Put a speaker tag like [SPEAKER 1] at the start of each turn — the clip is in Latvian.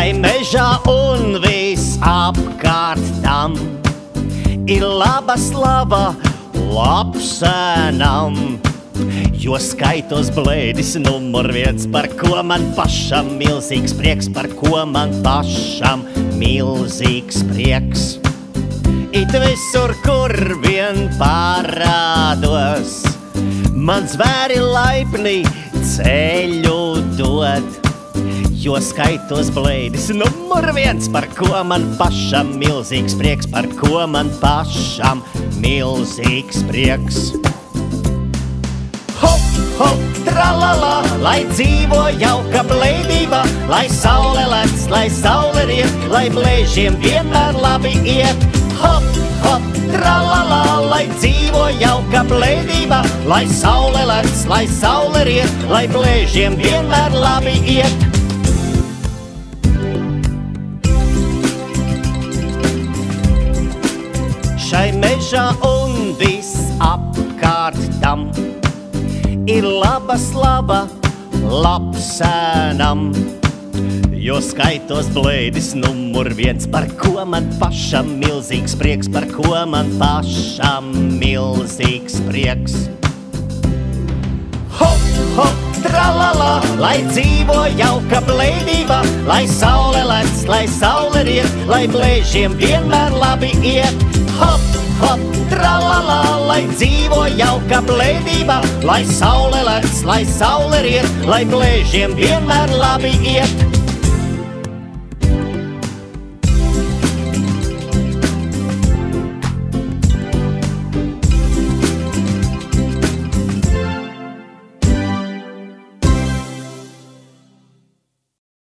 [SPEAKER 1] Šai mežā un viss apkārt tam ir laba slava lapsēnam, jo skaitos blēdis numur viens, par ko man pašam milzīgs prieks, par ko man pašam milzīgs prieks. It visur, kur vien parādos, man zvēri laipni ceļu dod, jo skaitos blēdis numur viens, par ko man pašam milzīgs prieks, par ko man pašam milzīgs prieks. Hop, hop, tralala, lai dzīvo jauka blēdība, lai saule lec, lai saule riet, lai blēžiem vienmēr labi iet. Hop, hop, tralala, lai dzīvo jauka blēdība, lai saule lec, lai saule riet, lai blēžiem vienmēr labi iet. Šai mežā un viss apkārt tam ir laba slava lapsēnam, jo skaitos blēdis numur viens, par ko man pašam milzīgs prieks, par ko man pašam milzīgs prieks. Hop, hop, tralala, lai dzīvo jauka blēdība, lai saule lec, lai saule riet, lai blēžiem vienmēr labi iet. Hop, hop, tralala, lai dzīvo jauka blēdība, lai saule lec, lai saule riet, lai blēžiem vienmēr labi iet.